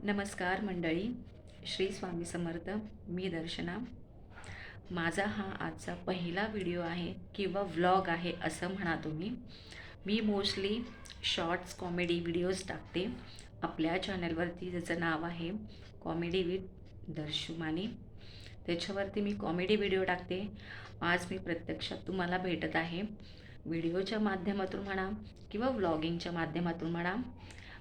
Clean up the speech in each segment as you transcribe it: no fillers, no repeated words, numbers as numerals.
नमस्कार मंडळी, श्री स्वामी समर्थ. मी दर्शना. माझा हा आजचा पहिला व्हिडिओ आहे किंवा व्लॉग आहे असं म्हणा तुम्ही. मी मोस्टली शॉर्ट्स कॉमेडी व्हिडिओज टाकते आपल्या चॅनलवरती, ज्याचं नाव आहे कॉमेडी विथ दर्शुमानी. त्याच्यावरती मी कॉमेडी व्हिडिओ टाकते. आज मी प्रत्यक्षात तुम्हाला भेटत आहे, व्हिडिओच्या माध्यमातून म्हणा किंवा व्लॉगिंगच्या माध्यमातून म्हणा.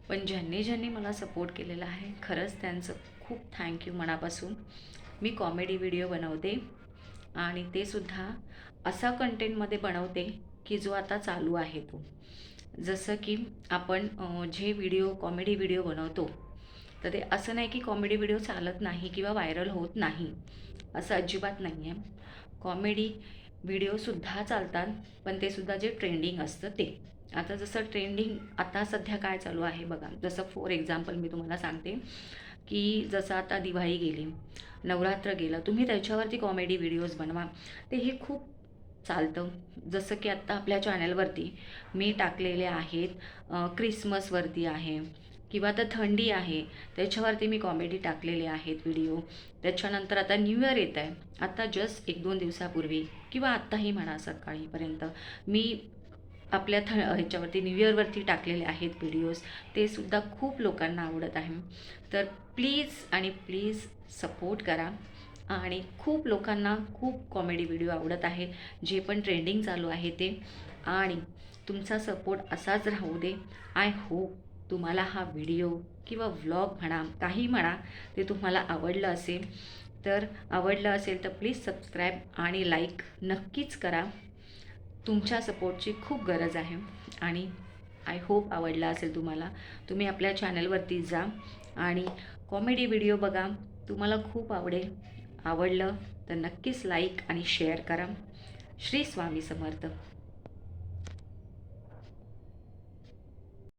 पण ज्यांनी ज्यांनी मला सपोर्ट केलेला आहे, खरंच त्यांचं खूप थँक्यू मनापासून. मी कॉमेडी व्हिडिओ बनवते आणि ते सुद्धा असा कंटेंटमध्ये बनवते की जो आता चालू आहे तो. जसं की आपण जे व्हिडिओ कॉमेडी व्हिडिओ बनवतो, तर ते असं नाही की कॉमेडी व्हिडिओ चालत नाही किंवा व्हायरल होत नाही, असं अजिबात नाही आहे. कॉमेडी व्हिडिओसुद्धा चालतात, पण ते सुद्धा जे ट्रेंडिंग असतं ते. आता जसं ट्रेंडिंग आता सध्या काय चालू आहे बघा. जसं फॉर एक्झाम्पल मी तुम्हाला सांगते की जसं आता दिवाळी गेली, नवरात्र गेलं, तुम्ही त्याच्यावरती कॉमेडी व्हिडिओज बनवा, ते हे खूप चालतं. जसं की आत्ता आपल्या चॅनलवरती मी टाकलेले आहेत, क्रिसमसवरती आहे किंवा आता थंडी आहे त्याच्यावरती मी कॉमेडी टाकलेले आहेत व्हिडिओ. त्याच्यानंतर आता न्यू इयर येत आहे, आता जस्ट 1-2 दिवसापूर्वी किंवा आत्ताही म्हणा सकाळीपर्यंत मी आपल्या ह्याच्यावरती न्यू इयरवरती टाकलेले आहेत व्हिडिओज. ते सुद्धा खूप लोकांना आवडत आहे. तर प्लीज आणि प्लीज सपोर्ट करा. आणि खूप लोकांना खूप कॉमेडी व्हिडिओ आवडत आहे, जे पण ट्रेंडिंग चालू आहे ते. आणि तुमचा सपोर्ट असाच राहू दे. आय होप तुम्हाला हा व्हिडिओ किंवा व्लॉग म्हणा, काही म्हणा, ते तुम्हाला आवडलं असेल. तर आवडलं असेल तर प्लीज सबस्क्राईब आणि लाईक नक्कीच करा. तुमच्या सपोर्टची खूप गरज आहे. आणि आय होप आवडला असेल तुम्हाला. तुम्ही आपल्या चॅनलवरती जा आणि कॉमेडी व्हिडिओ बघा, तुम्हाला खूप आवडेल. आवडलं तर नक्कीच लाईक आणि शेअर करा. श्री स्वामी समर्थ.